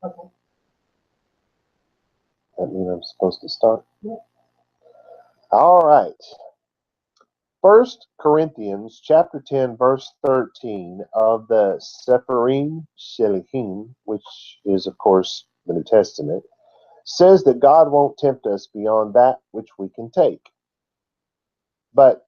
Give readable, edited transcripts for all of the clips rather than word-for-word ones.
Okay. That means I'm supposed to start? Yeah. All right. First Corinthians chapter 10, verse 13 of the Sepharim Shelichim, which is, of course, the New Testament, says that God won't tempt us beyond that which we can take. But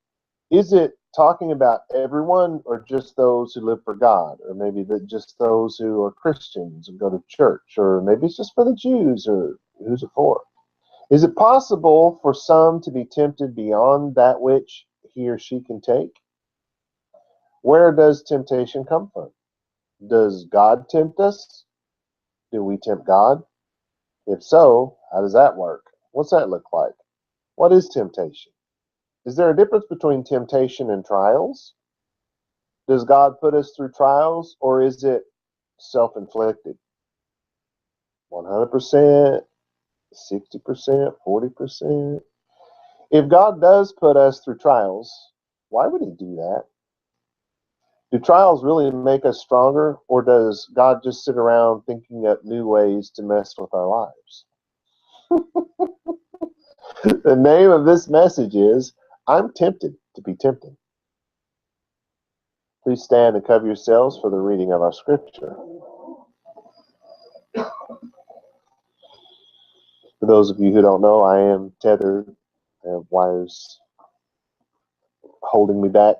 is it talking about everyone or just those who live for God? Or maybe just those who are Christians and go to church? Or maybe it's just for the Jews? Or who's it for? Is it possible for some to be tempted beyond that which he or she can take? Where does temptation come from? Does God tempt us? Do we tempt God? If so, how does that work? What's that look like? What is temptation? Is there a difference between temptation and trials? Does God put us through trials, or is it self inflicted? 100%, 60%, 40%? If God does put us through trials, why would He do that? Do trials really make us stronger, or does God just sit around thinking up new ways to mess with our lives? The name of this message is I'm Tempted to be Tempted. Please stand and cover yourselves for the reading of our scripture. For those of you who don't know, I am tethered. I have wires holding me back.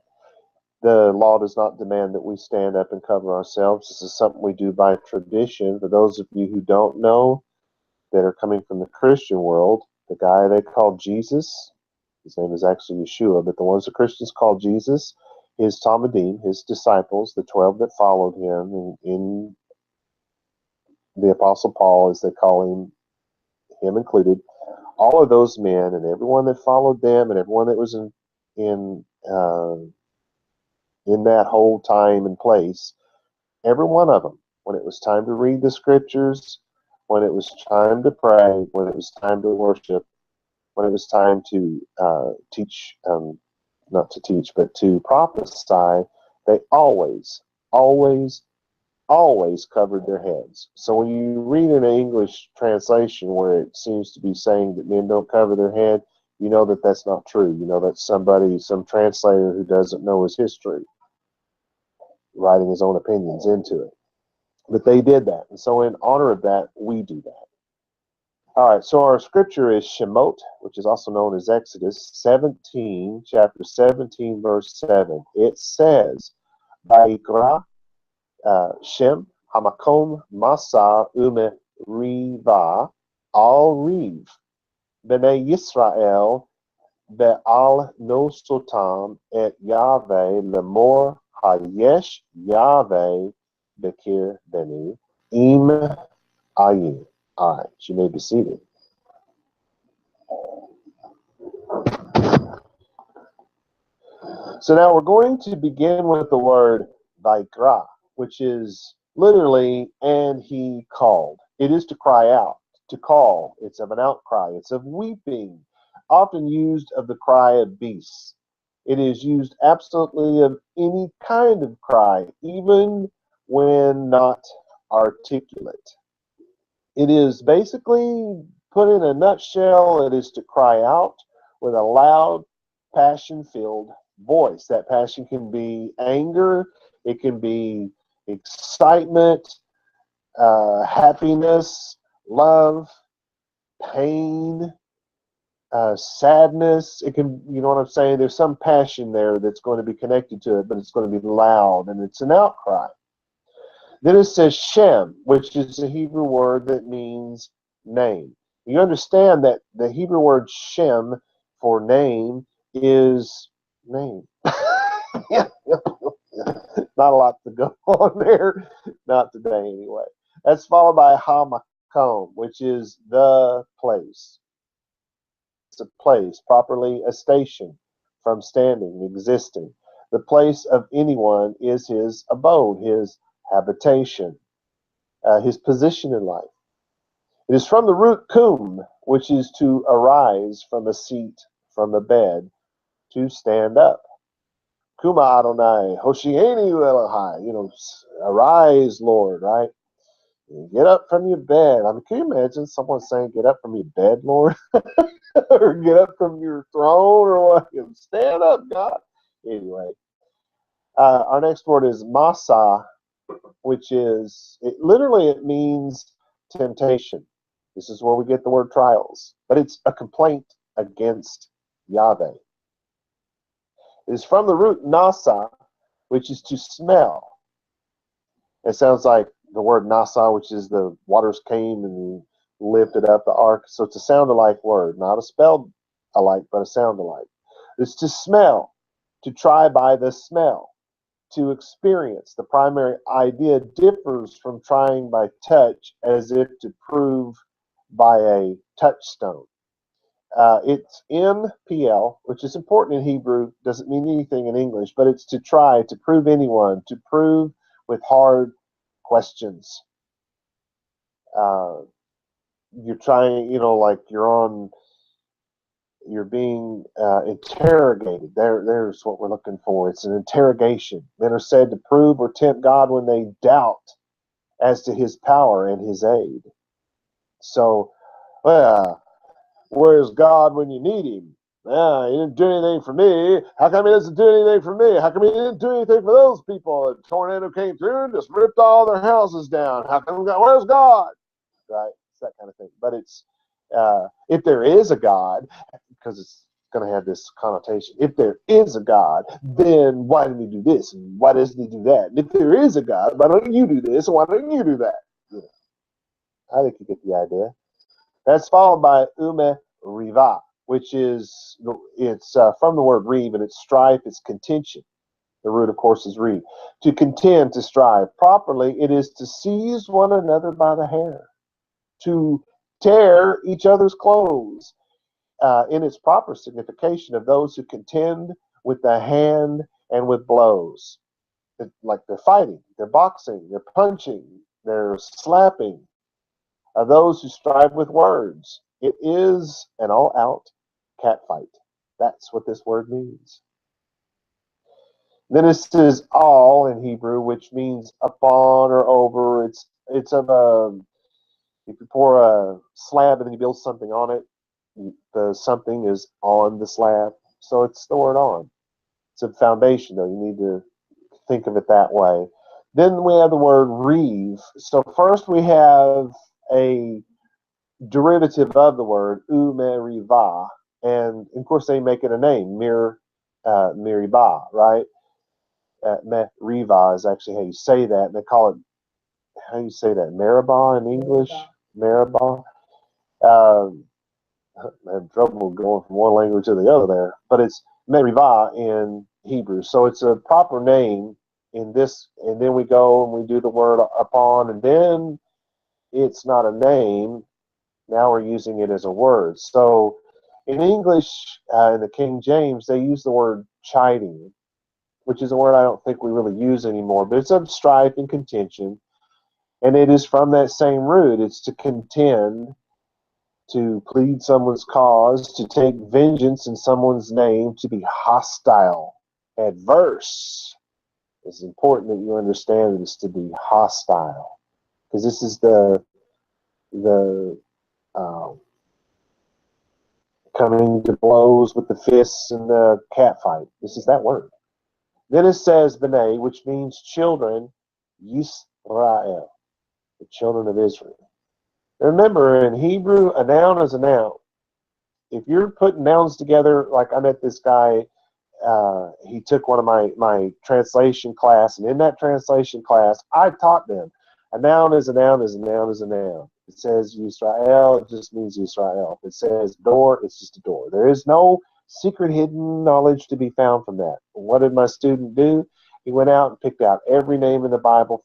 The law does not demand that we stand up and cover ourselves. This is something we do by tradition. For those of you who don't know, that are coming from the Christian world, the guy they call Jesus, his name is actually Yeshua, but the ones the Christians call Jesus, his Talmudim, his disciples, the 12 that followed him, in the Apostle Paul, as they call him included, all of those men and everyone that followed them and everyone that was in that whole time and place, every one of them, when it was time to read the scriptures, when it was time to pray, when it was time to worship, when it was time to teach, not to teach, but to prophesy, they always, always covered their heads. So when you read an English translation where it seems to be saying that men don't cover their head, you know that that's not true. You know that's somebody, some translator who doesn't know his history, writing his own opinions into it. But they did that. And so in honor of that, we do that. All right, so our scripture is Shemot, which is also known as Exodus 17, chapter 17, verse 7. It says, Vayikra Shem Hamakom Masa Ume Riva Al Riv B'nai Yisrael Be'al Nosotam Et Yahweh Lemor Hayesh Yahweh Bekir Beni Im Ayin. All right, you may be seated. So now we're going to begin with the word Vaikra, which is literally, and he called. It is to cry out, to call. It's of an outcry. It's of weeping, often used of the cry of beasts. It is used absolutely of any kind of cry, even when not articulate. It is basically, put in a nutshell, it is to cry out with a loud, passion-filled voice. That passion can be anger, it can be excitement, happiness, love, pain, sadness. It can, you know what I'm saying? There's some passion there that's going to be connected to it, but it's going to be loud and it's an outcry. Then it says Shem, which is a Hebrew word that means name. You understand that the Hebrew word Shem for name is name. Yeah, not a lot to go on there, not today anyway. That's followed by Hamakom, which is the place. It's a place, properly a station, from standing, existing. The place of anyone is his abode, his habitation, his position in life. It is from the root kum, which is to arise from a seat, from a bed, to stand up. Kuma Adonai, Hoshieni Elohai, arise, Lord, right? Get up from your bed. I mean, can you imagine someone saying, "Get up from your bed, Lord," or "Get up from your throne," or what? Stand up, God. Anyway, our next word is masa, which is literally it means temptation. This is where we get the word trials, but it's a complaint against Yahweh. It is from the root nasa, which is to smell. It sounds like the word nasa, which is the waters came and lifted up the ark. So it's a sound alike word, not a spelled alike, but a sound alike. It's to smell, to try by the smell, to experience. The primary idea differs from trying by touch, as if to prove by a touchstone. It's MPL, which is important in Hebrew, doesn't mean anything in English, but it's to try, to prove anyone, to prove with hard questions. You're trying, like you're being interrogated. There's what we're looking for. It's an interrogation. Men are said to prove or tempt God when they doubt as to his power and his aid. So, where's God when you need him? He didn't do anything for me. How come he doesn't do anything for me? How come he didn't do anything for those people? A tornado came through and just ripped all their houses down. How come God? Where's God? Right? It's that kind of thing. But it's if there is a God, because it's going to have this connotation. If there is a God, then why didn't he do this? And why doesn't he do that? And if there is a God, why don't you do this? And why don't you do that? Yeah. I think you get the idea. That's followed by ume riva, which is it's from the word reeve, and it's strife, it's contention. The root, of course, is reeve. To contend, to strive. Properly, it is to seize one another by the hair, to tear each other's clothes, in its proper signification of those who contend with the hand and with blows. Like they're fighting, they're boxing, they're punching, they're slapping. Those who strive with words. It is an all-out catfight. That's what this word means. Then it says all in Hebrew, which means upon or over. It's of a, if you pour a slab and then you build something on it, the something is on the slab. So it's the word on. It's a foundation, though. You need to think of it that way. Then we have the word reeve. So first we have a derivative of the word umeriva, and of course they make it a name, miriba, right? Meriva is actually how you say that. And they call it, how do you say that? Meribah in English? Meribah. I have trouble going from one language to the other there, but it's Merivah in Hebrew. So it's a proper name in this, and then we go and we do the word upon, and then it's not a name. Now we're using it as a word. So in English, in the King James, they use the word chiding, which is a word I don't think we really use anymore, but it's of strife and contention, and it is from that same root. It's to contend, to plead someone's cause, to take vengeance in someone's name, to be hostile, adverse. It's important that you understand that it's to be hostile, because this is the coming to blows with the fists and the cat fight. This is that word. Then it says B'nai, which means children, Yisrael, the children of Israel. Remember, in Hebrew, a noun is a noun. If you're putting nouns together, like I met this guy, he took one of my translation class, and in that translation class, I taught them a noun is a noun is a noun is a noun. It says Yisrael, it just means Yisrael. If it says door, it's just a door. There is no secret hidden knowledge to be found from that. What did my student do? He went out and picked out every name in the Bible,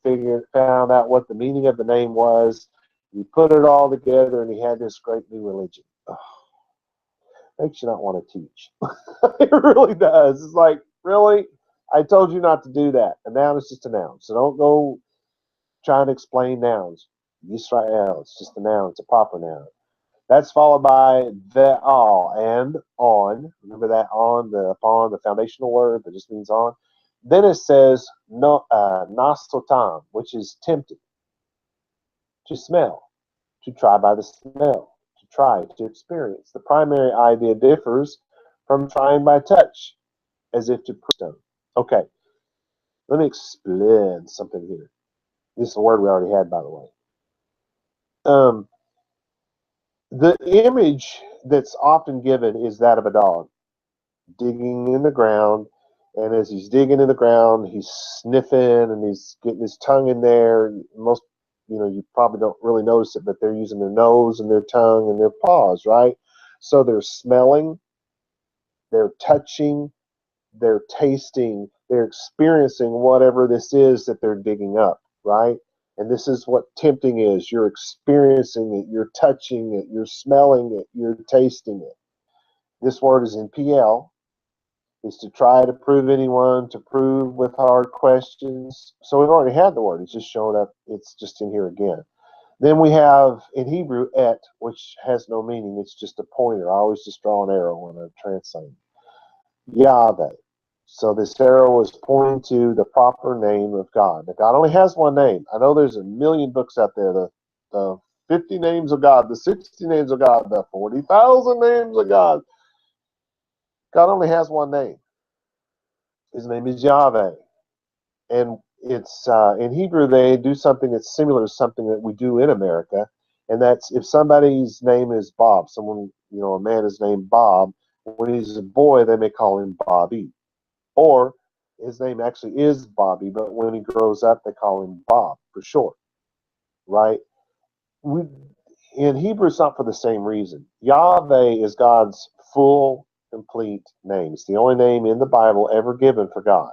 found out what the meaning of the name was. He put it all together, and he had this great new religion. Oh, makes you not want to teach. It really does. It's like, really? I told you not to do that. A noun is just a noun. So don't go trying to explain nouns. Yisrael, it's just a noun. It's a proper noun. That's followed by the all and on. Remember that on, the upon, the foundational word that just means on. Then it says no, nasotam, which is tempted. to smell, to try by the smell, to try, to experience. The primary idea differs from trying by touch, as if to prove stone. Okay, let me explain something here. This is a word we already had, by the way. The image that's often given is that of a dog digging in the ground, and as he's digging in the ground, he's sniffing and he's getting his tongue in there. Most, you probably don't really notice it, but they're using their nose and their tongue and their paws, right? So they're smelling, they're touching, they're tasting, they're experiencing whatever this is that they're digging up, right? And this is what tempting is. You're experiencing it, you're touching it, you're smelling it, you're tasting it. This word is in PL, is to try to prove anyone, to prove with hard questions. So we've already had the word. It's just showing up. It's just in here again. Then we have in Hebrew et, which has no meaning. It's just a pointer. I always just draw an arrow when I'm translating. Yahweh. So this arrow is pointing to the proper name of God. Now, God only has one name. I know there's a million books out there. The 50 names of God, the 60 names of God, the 40,000 names of God. God only has one name. His name is Yahweh. And it's in Hebrew, they do something that's similar to something that we do in America. And that's if somebody's name is Bob, someone, a man is named Bob, when he's a boy, they may call him Bobby. Or his name actually is Bobby, but when he grows up, they call him Bob for short, right? In Hebrew, it's not for the same reason. Yahweh is God's full, complete name. It's the only name in the Bible ever given for God.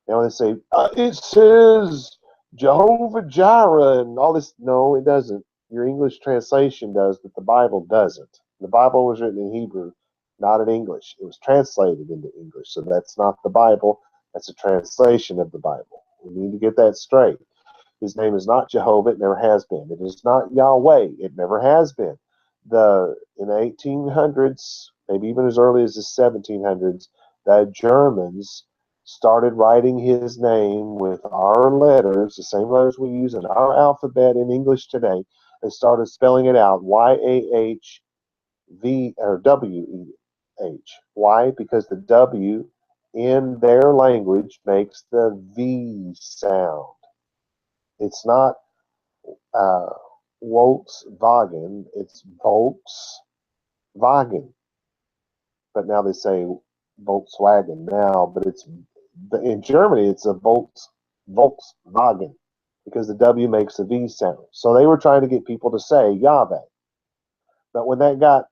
Now they say, it says Jehovah Jireh and all this. No, it doesn't. Your English translation does, but the Bible doesn't. The Bible was written in Hebrew, not in English. It was translated into English. So that's not the Bible. That's a translation of the Bible. We need to get that straight. His name is not Jehovah. It never has been. It is not Yahweh. It never has been. In the 1800s, maybe even as early as the 1700s, the Germans started writing his name with our letters, the same letters we use in our alphabet in English today. They started spelling it out Y-A-H-V or W-E-H. Why? Because the W in their language makes the V sound. It's not Volkswagen, it's Volkswagen. But now they say Volkswagen now, but in Germany it's a Volkswagen because the W makes a V sound. So they were trying to get people to say Yahweh. But when that got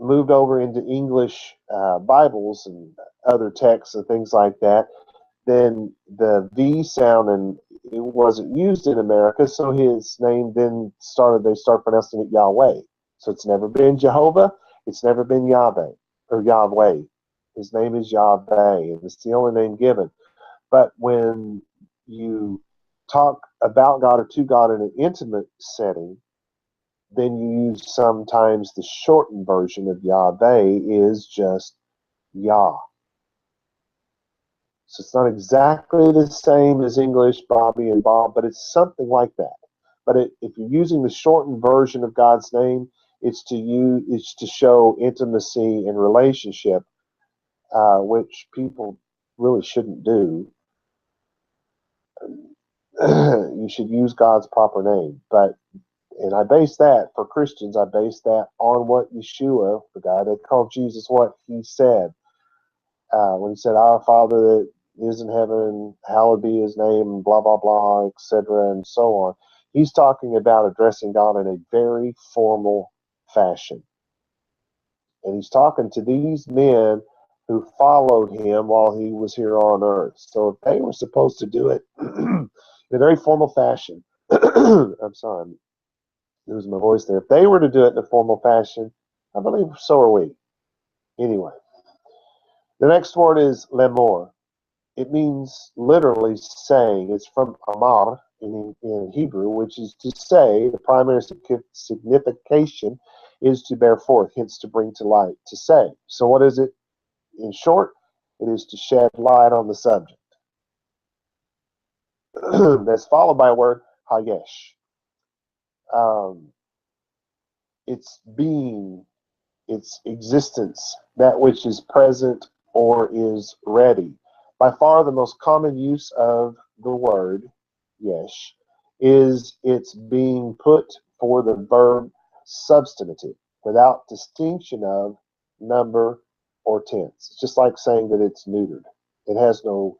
moved over into English Bibles and other texts and things like that, then the V sound and it wasn't used in America, so his name then they started pronouncing it Yahweh. So it's never been Jehovah, it's never been Yahweh or Yahweh. His name is Yahweh, and it's the only name given. But when you talk about God or to God in an intimate setting, then you use sometimes the shortened version of Yahweh is just Yah. So it's not exactly the same as English, Bobby and Bob, but it's something like that. But if you're using the shortened version of God's name, it's to show intimacy and relationship, which people really shouldn't do. You should use God's proper name. And I base that for Christians. I base that on what Yeshua, the guy that called Jesus, what he said when he said, "Our Father that is in heaven, hallowed be his name," blah, blah, blah, etc., and so on. He's talking about addressing God in a very formal fashion. And he's talking to these men who followed him while he was here on earth. So if they were supposed to do it in a very formal fashion, I'm sorry, I'm losing my voice there. If they were to do it in a formal fashion, I believe so are we. Anyway, the next word is lemor. It means literally saying. It's from amar in Hebrew, which is to say. The primary signification is to bear forth, hence to bring to light, to say. So what is it? In short, it is to shed light on the subject. That's followed by a word Hayesh. Um, its being, its existence, that which is present or is ready. By far the most common use of the word yesh is its being put for the verb substantive without distinction of number or tense. It's just like saying that it's neutered. It has no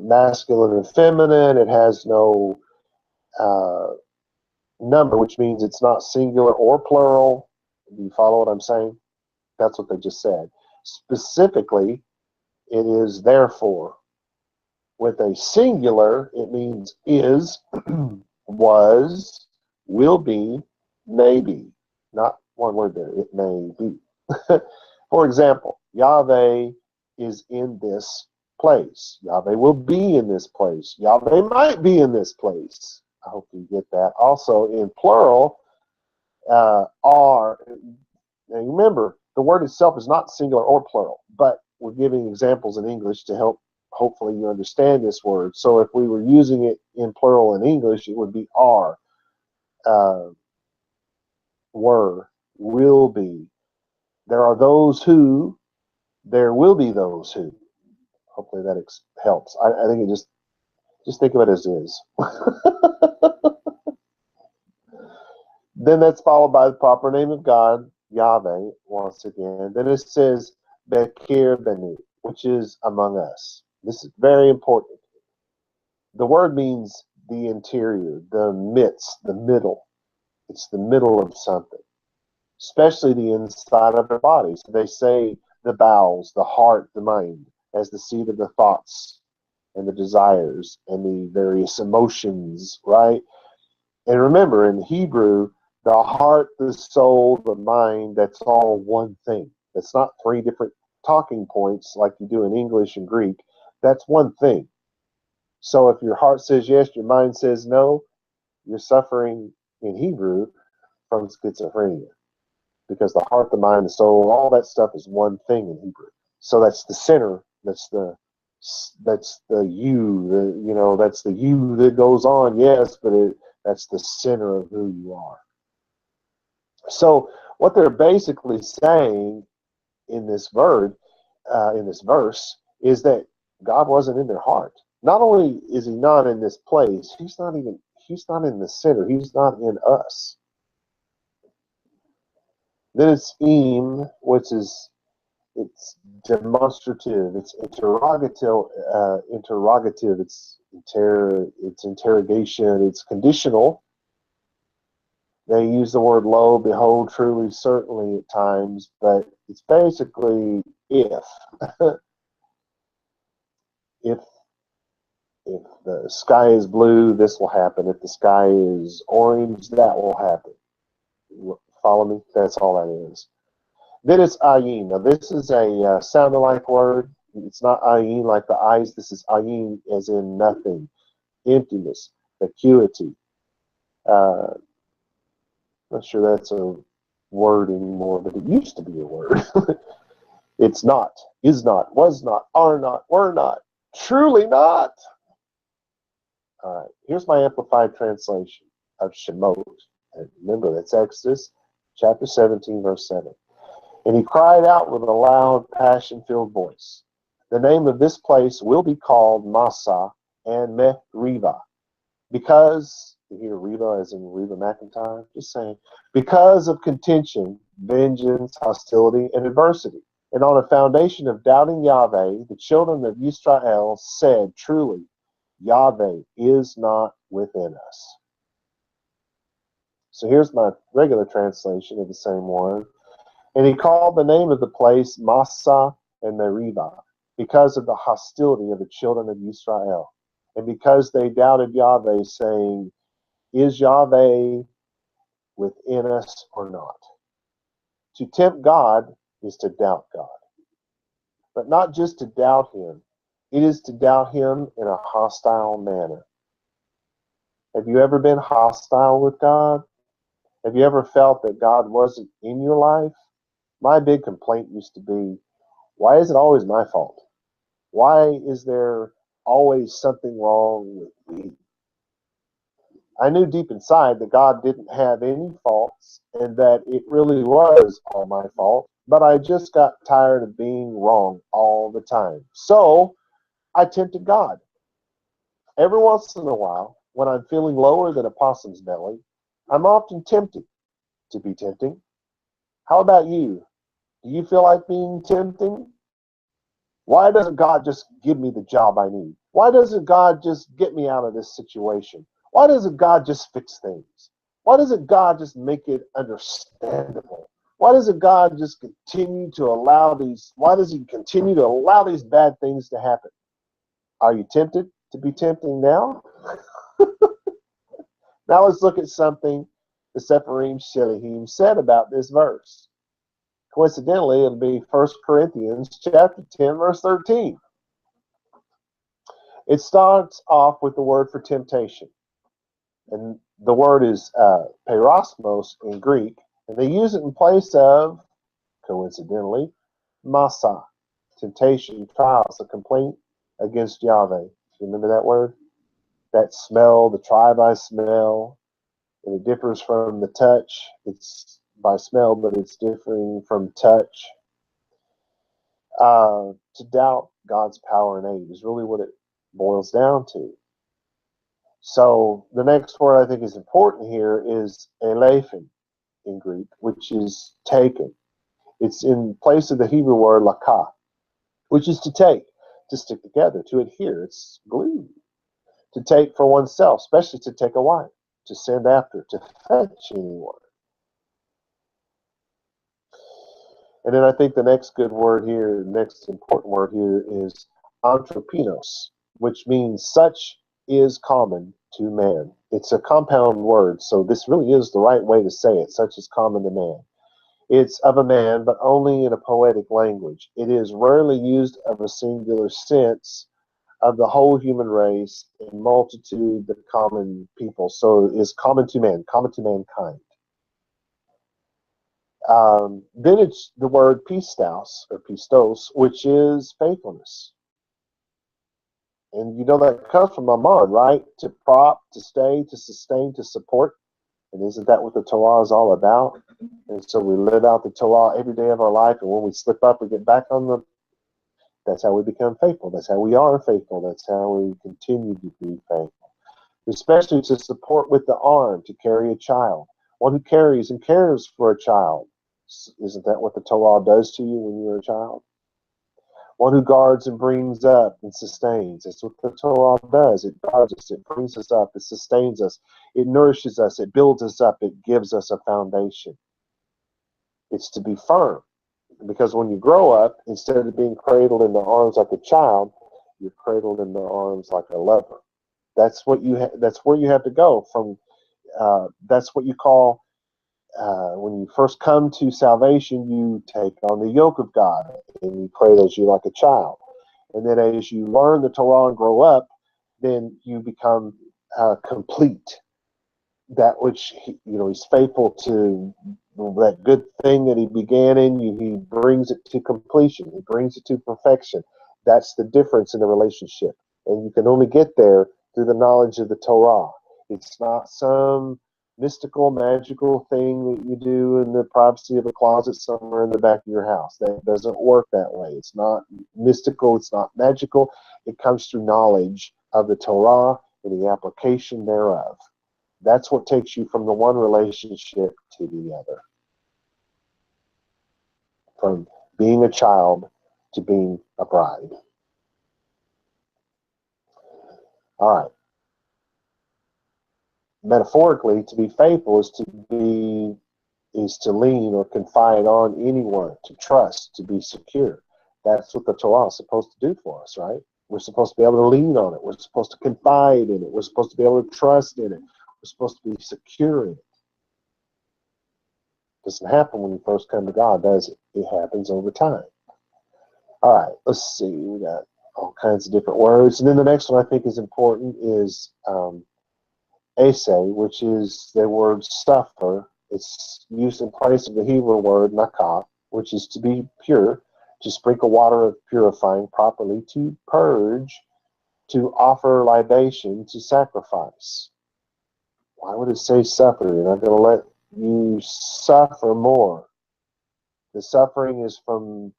masculine and feminine. It has no uh, number, which means it's not singular or plural. Do you follow what I'm saying? That's what they just said. Specifically, it is therefore. With a singular, it means is, was, will be, may be. Not one word there, it may be. For example, Yahweh is in this place. Yahweh will be in this place. Yahweh might be in this place. I hope you get that. Also, in plural, are. Now remember, the word itself is not singular or plural, but we're giving examples in English to help hopefully you understand this word. So if we were using it in plural in English, it would be are, uh, were, will be. There are those who, there will be those who. Hopefully that helps. I think it just think of it as is. Then that's followed by the proper name of God, Yahweh, once again. Then it says Bekir Benu, which is among us. This is very important. The word means the interior, the midst, the middle. It's the middle of something, especially the inside of our bodies. They say the bowels, the heart, the mind, as the seat of the thoughts and the desires and the various emotions, right? And remember, in Hebrew, the heart, the soul, the mind, that's all one thing. It's not three different talking points like you do in English and Greek. That's one thing. So if your heart says yes, your mind says no, you're suffering in Hebrew from schizophrenia. Because the heart, the mind, the soul, all that stuff is one thing in Hebrew. So that's the center. That's the you. That's the you that goes on. Yes, but that's the center of who you are. So what they're basically saying in this verse, is that God wasn't in their heart. Not only is He not in this place, He's not in the center. He's not in us. Then it's which is it's demonstrative. It's interrogative. It's interrogation. It's conditional. They use the word lo, behold, truly, certainly at times, but it's basically if. if the sky is blue, this will happen. If the sky is orange, that will happen. Follow me? That's all that is. Then it's ayin. Now this is a sound-alike word. It's not ayin like the eyes. This is ayin as in nothing, emptiness, vacuity. Not sure that's a word anymore, but it used to be a word. It's not, is not, was not, are not, were not, truly not. All right, here's my amplified translation of Shemot. And remember, that's Exodus chapter 17, verse 7. And he cried out with a loud, passion-filled voice. The name of this place will be called Massa and Meriva, because, you hear Reba as in Reba McEntire, just saying, because of contention, vengeance, hostility, and adversity. And on a foundation of doubting Yahweh, the children of Israel said, truly, Yahweh is not within us. So here's my regular translation of the same one. And he called the name of the place Massa and Meribah, because of the hostility of the children of Israel, and because they doubted Yahweh, saying, is Yahweh within us or not? To tempt God is to doubt God. But not just to doubt Him, it is to doubt Him in a hostile manner. Have you ever been hostile with God? Have you ever felt that God wasn't in your life? My big complaint used to be, why is it always my fault? Why is there always something wrong with me? I knew deep inside that God didn't have any faults and that it really was all my fault, but I just got tired of being wrong all the time. So I tempted God. Every once in a while, when I'm feeling lower than a possum's belly, I'm often tempted to be tempting. How about you? Do you feel like being tempting? Why doesn't God just give me the job I need? Why doesn't God just get me out of this situation? Why doesn't God just fix things? Why doesn't God just make it understandable? Why doesn't God just continue to allow these, why does he continue to allow these bad things to happen? Are you tempted to be tempting now? Now let's look at something the Sepharim Shilahim said about this verse. Coincidentally, it'll be 1 Corinthians chapter 10, verse 13. It starts off with the word for temptation. And the word is perosmos in Greek. And they use it in place of, coincidentally, masa, temptation, trials, a complaint against Yahweh. You remember that word? That smell, the try by smell. And it differs from the touch. It's by smell, but it's differing from touch. To doubt God's power and aid is really what it boils down to. So the next word I think is important here is elephin in Greek, which is taken. It's in place of the Hebrew word lakah, which is to take, to stick together, to adhere. It's glue. To take for oneself, especially to take a wife, to send after, to fetch anyone. And then I think the next good word here, next important word here is anthropinos, which means such is common to man. It's a compound word, so this really is the right way to say it, such is common to man. It's of a man, but only in a poetic language. It is rarely used of a singular sense of the whole human race and multitude, the common people. So it is common to man, common to mankind. Then it's the word pistos or pistos, which is faithfulness. And you know that comes from Amon, right? To prop, to stay, to sustain, to support. And isn't that what the Torah is all about? And so we live out the Torah every day of our life, and when we slip up, we get back on the. That's how we become faithful. That's how we are faithful. That's how we continue to be faithful. Especially to support with the arm, to carry a child. One who carries and cares for a child. Isn't that what the Torah does to you when you're a child? One who guards and brings up and sustains. That's what the Torah does. It guards us, it brings us up, it sustains us, it nourishes us, it builds us up, it gives us a foundation. It's to be firm. Because when you grow up, instead of being cradled in the arms like a child, you're cradled in the arms like a lover. That's what that's where you have to go from. That's what you call when you first come to salvation, you take on the yoke of God and you pray as you like a child. And then as you learn the Torah and grow up, then you become complete. That which he's faithful to, that good thing that he began in you, he brings it to completion. He brings it to perfection. That's the difference in the relationship. And you can only get there through the knowledge of the Torah. It's not some mystical, magical thing that you do in the privacy of a closet somewhere in the back of your house. That doesn't work that way. It's not mystical. It's not magical. It comes through knowledge of the Torah and the application thereof. That's what takes you from the one relationship to the other. From being a child to being a bride. All right. Metaphorically, to be faithful is to lean or confide on anyone, to trust, to be secure. That's what the Torah is supposed to do for us, right? We're supposed to be able to lean on it. We're supposed to confide in it. We're supposed to be able to trust in it. We're supposed to be secure in it. It doesn't happen when you first come to God, does it? It happens over time. All right, let's see. We got all kinds of different words. And then the next one I think is important is ase, which is the word suffer. It's used in place of the Hebrew word nakah, which is to be pure, to sprinkle water of purifying properly, to purge, to offer libation, to sacrifice. Why would it say suffer? You're not going to let you suffer more. The suffering is from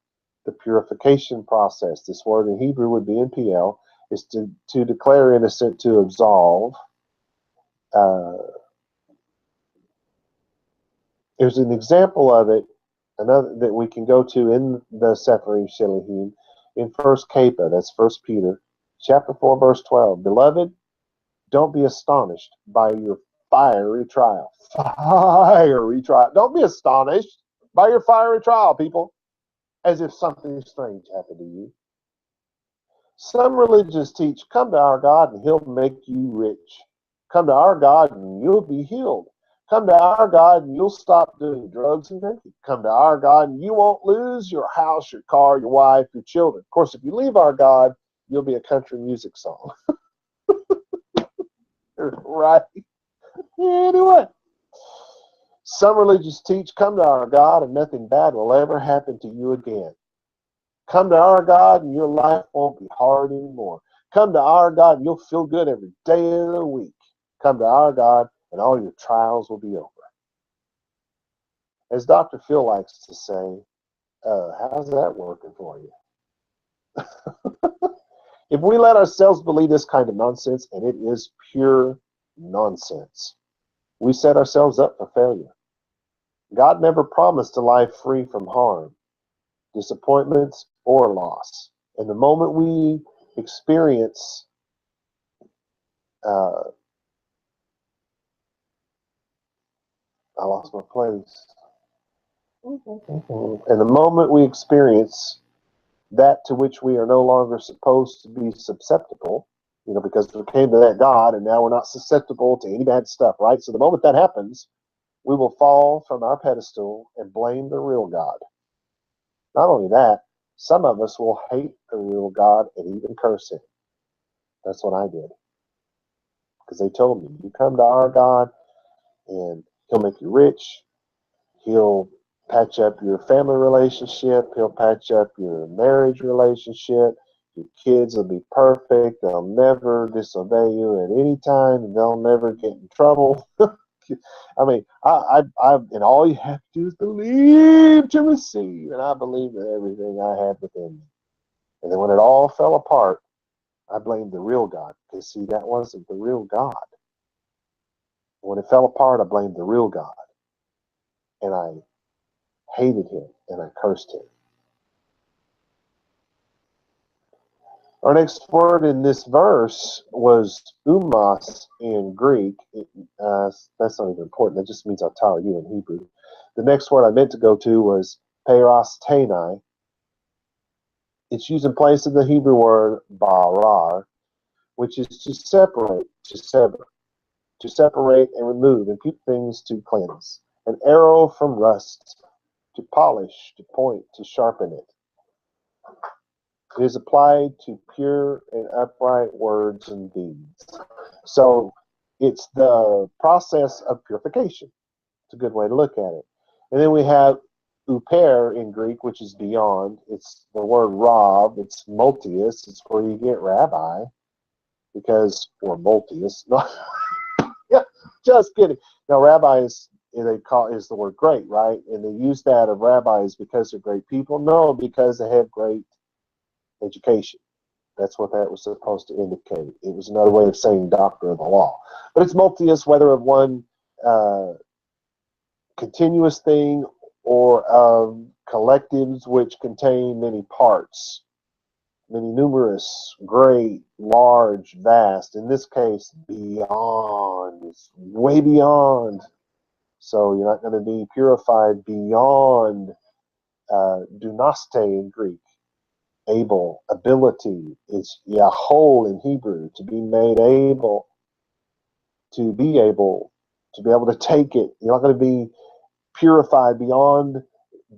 the purification process. This word in Hebrew would be NPL, is to declare innocent, to absolve. There's an example of it, another that we can go to in the Sefer Shilahim, in First Kepa, that's First Peter, chapter 4, verse 12. Beloved, don't be astonished by your fiery trial. Fiery trial. Don't be astonished by your fiery trial, people, as if something strange happened to you. Some religions teach, come to our God and he'll make you rich. Come to our God and you'll be healed. Come to our God and you'll stop doing drugs and drinking. Come to our God and you won't lose your house, your car, your wife, your children. Of course, if you leave our God, you'll be a country music song. Right? Anyway, some religions teach, come to our God and nothing bad will ever happen to you again. Come to our God and your life won't be hard anymore. Come to our God and you'll feel good every day of the week. Come to our God and all your trials will be over. As Dr. Phil likes to say, how's that working for you? If we let ourselves believe this kind of nonsense, and it is pure nonsense, we set ourselves up for failure. God never promised a life free from harm, disappointments, or loss. And the moment we experience I lost my place. And the moment we experience that to which we are no longer supposed to be susceptible, because we came to that God and now we're not susceptible to any bad stuff, right? So the moment that happens, we will fall from our pedestal and blame the real God. Not only that, some of us will hate the real God and even curse him. That's what I did. Because they told me, you come to our God and he'll make you rich. He'll patch up your family relationship. He'll patch up your marriage relationship. Your kids will be perfect. They'll never disobey you at any time, and they'll never get in trouble. I mean, and all you have to do is believe to receive. And I believed in everything I had within me. And then when it all fell apart, I blamed the real God. Because, see, that wasn't the real God. When it fell apart, I blamed the real God. And I hated him and I cursed him. Our next word in this verse was umos in Greek. That's not even important. That just means I'll tell you in Hebrew. The next word I meant to go to was perasteni. It's used in place of the Hebrew word barar, which is to separate, to sever, to separate and remove and keep things to cleanse. An arrow from rust, to polish, to point, to sharpen it. It is applied to pure and upright words and deeds. So it's the process of purification. It's a good way to look at it. And then we have uper in Greek, which is beyond. It's the word rav. It's multius. It's where you get rabbi, or multius. Yeah, just kidding. Now, rabbi is the word great, right? And they use that of rabbis because they're great people. No, because they have great education. That's what that was supposed to indicate. It was another way of saying doctor of the law. But it's multius, whether of one continuous thing or of collectives which contain many parts, many numerous, great, large, vast. In this case, beyond. It's way beyond. So you're not going to be purified beyond dunaste in Greek. Able, ability, is yahol in Hebrew, to be made able, to be able to take it. You're not going to be purified beyond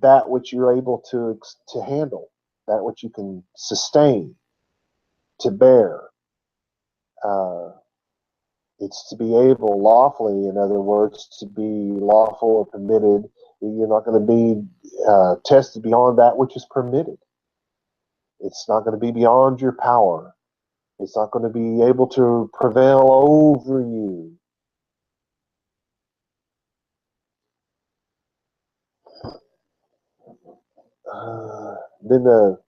that which you're able to handle, that which you can sustain, to bear. It's to be able lawfully, in other words, to be lawful or permitted. You're not going to be tested beyond that which is permitted. It's not going to be beyond your power. It's not going to be able to prevail over you. Then the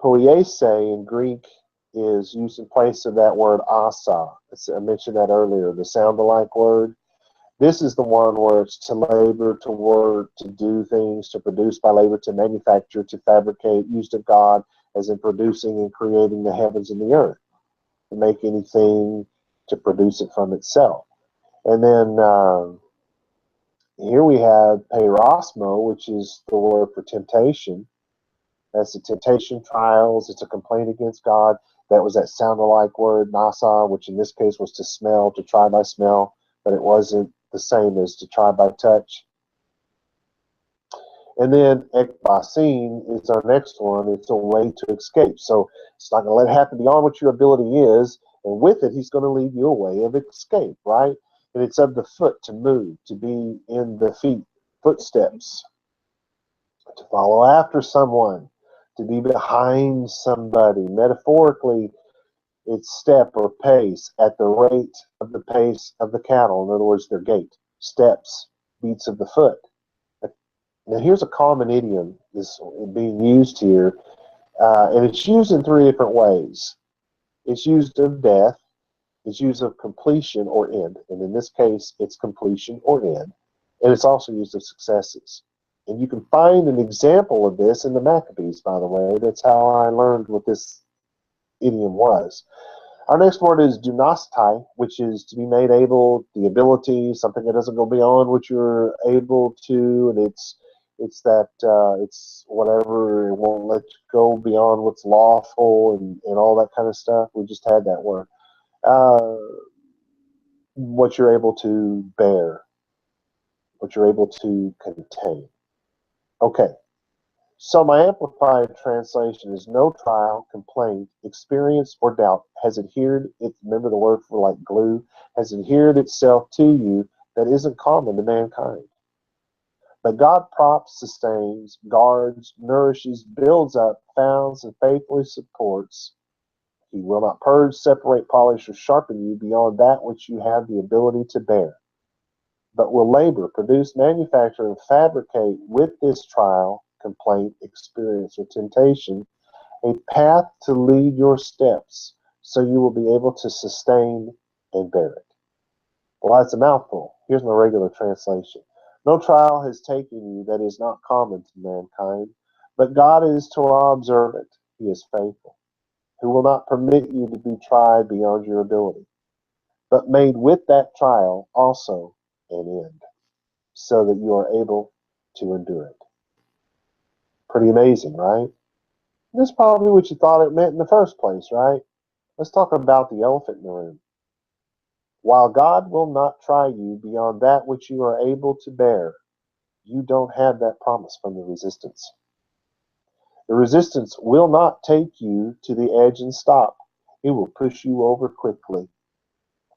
poiese in Greek is used in place of that word asa. I mentioned that earlier, the sound-alike word. This is the one where it's to labor, to work, to do things, to produce by labor, to manufacture, to fabricate, used of God, as in producing and creating the heavens and the earth, to make anything, to produce it from itself. And then here we have perosmo, which is the word for temptation. That's the temptation, trials. It's a complaint against God. That was that sound-alike word, nasa, which in this case was to smell, to try by smell, but it wasn't the same as to try by touch. And then ekbasin is our next one. It's a way to escape. So it's not going to let it happen beyond what your ability is. And with it, he's going to leave you a way of escape, right? And it's of the foot to move, to be in the feet, footsteps, to follow after someone, to be behind somebody. Metaphorically, it's step or pace at the rate of the pace of the cattle. In other words, their gait, steps, beats of the foot. Now, here's a common idiom that's being used here, and it's used in three different ways. It's used of death, it's used of completion or end, and in this case, it's completion or end, and it's also used of successes. And you can find an example of this in the Maccabees, by the way. That's how I learned what this idiom was. Our next word is dunastai, which is to be made able, the ability, something that doesn't go beyond what you're able to, and it's that it's whatever, it won't let you go beyond what's lawful and all that kind of stuff. We just had that word. What you're able to bear, what you're able to contain. Okay, so my amplified translation is no trial, complaint, experience, or doubt has adhered, remember the word for like glue, has adhered itself to you that isn't common to mankind. But God props, sustains, guards, nourishes, builds up, founds, and faithfully supports. He will not purge, separate, polish, or sharpen you beyond that which you have the ability to bear, but will labor, produce, manufacture, and fabricate with this trial, complaint, experience, or temptation a path to lead your steps so you will be able to sustain and bear it. Well, that's a mouthful. Here's my regular translation. No trial has taken you that is not common to mankind, but God is Torah observant. He is faithful, who will not permit you to be tried beyond your ability, but made with that trial also an end, so that you are able to endure it. Pretty amazing, right? That's probably what you thought it meant in the first place, right? Let's talk about the elephant in the room. While God will not try you beyond that which you are able to bear, you don't have that promise from the resistance. The resistance will not take you to the edge and stop. It will push you over quickly.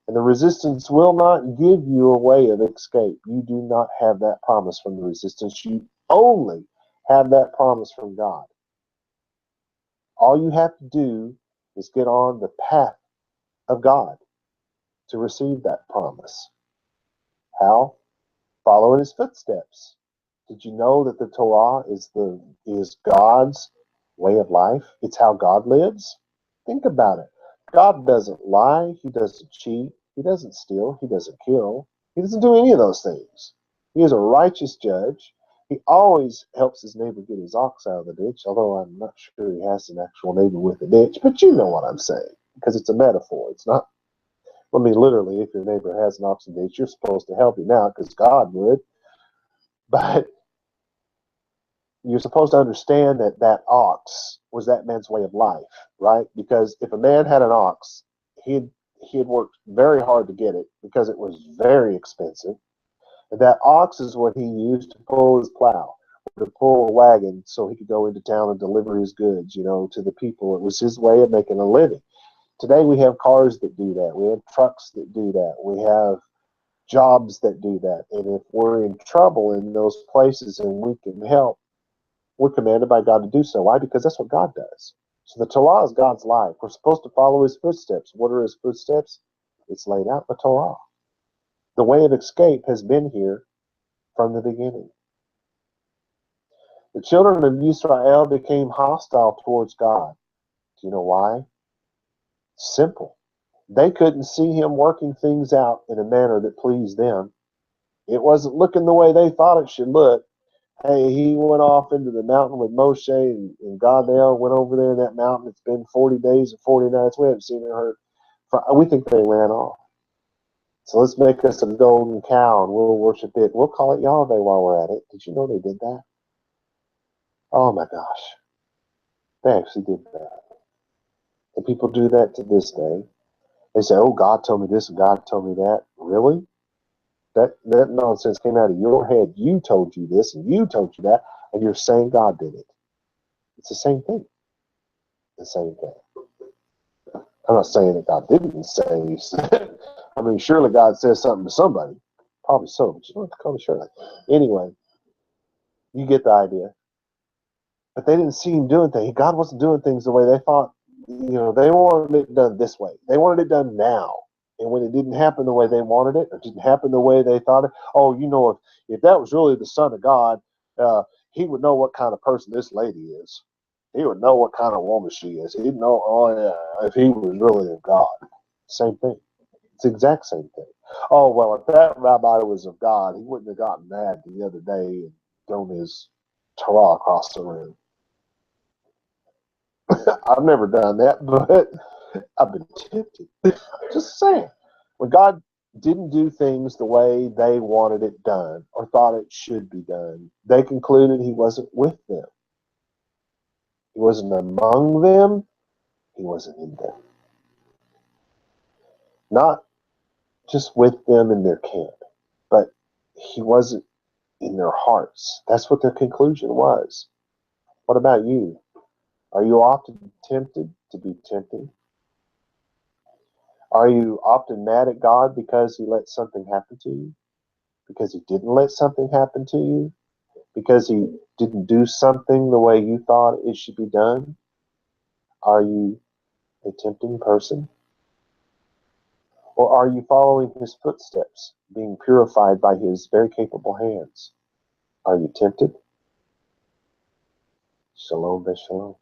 And the resistance will not give you a way of escape. You do not have that promise from the resistance. You only have that promise from God. All you have to do is get on the path of God to receive that promise. How? Follow in his footsteps. Did you know that the Torah is God's way of life? It's how God lives. Think about it. God doesn't lie. He doesn't cheat. He doesn't steal. He doesn't kill. He doesn't do any of those things. He is a righteous judge. He always helps his neighbor get his ox out of the ditch, although I'm not sure he has an actual neighbor with a ditch. But you know what I'm saying, because it's a metaphor. It's not, I mean, literally, if your neighbor has an ox in the ditch, you're supposed to help him out because God would. But you're supposed to understand that that ox was that man's way of life, right? Because if a man had an ox, he'd worked very hard to get it because it was very expensive. And that ox is what he used to pull his plow, to pull a wagon so he could go into town and deliver his goods, to the people. It was his way of making a living. Today we have cars that do that. We have trucks that do that. We have jobs that do that. And if we're in trouble in those places and we can help, we're commanded by God to do so. Why? Because that's what God does. So the Torah is God's life. We're supposed to follow his footsteps. What are his footsteps? It's laid out in the Torah. The way of escape has been here from the beginning. The children of Israel became hostile towards God. Do you know why? Simple. They couldn't see him working things out in a manner that pleased them. It wasn't looking the way they thought it should look. Hey, he went off into the mountain with Moshe, and God, they all went over there in that mountain. It's been 40 days and 40 nights. We haven't seen or heard. We think they ran off. So let's make us a golden cow, and we'll worship it. We'll call it Yahweh while we're at it. Did you know they did that? Oh, my gosh. They actually did that. And people do that to this day. They say, oh, God told me this and God told me that. Really? That nonsense came out of your head. You told you this and you told you that, and you're saying God did it. It's the same thing. The same thing. I'm not saying that God didn't say. I mean, surely God says something to somebody. Probably so, but you don't have to call me Shirley. Anyway, you get the idea. But they didn't see him doing things. God wasn't doing things the way they thought. They wanted it done this way. They wanted it done now. And when it didn't happen the way they wanted it, or didn't happen the way they thought it, if that was really the Son of God, he would know what kind of person this lady is. He would know what kind of woman she is. He'd know, oh yeah, if he was really of God. Same thing. It's the exact same thing. Oh, well, if that rabbi was of God, he wouldn't have gotten mad the other day and thrown his Torah across the room. I've never done that, but I've been tempted. Just saying. When God didn't do things the way they wanted it done or thought it should be done, they concluded he wasn't with them. He wasn't among them. He wasn't in them. Not just with them in their camp, but he wasn't in their hearts. That's what their conclusion was. What about you? Are you often tempted to be tempting? Are you often mad at God because he let something happen to you? Because he didn't let something happen to you? Because he didn't do something the way you thought it should be done? Are you a tempting person? Or are you following his footsteps, being purified by his very capable hands? Are you tempted? Shalom, Shalom.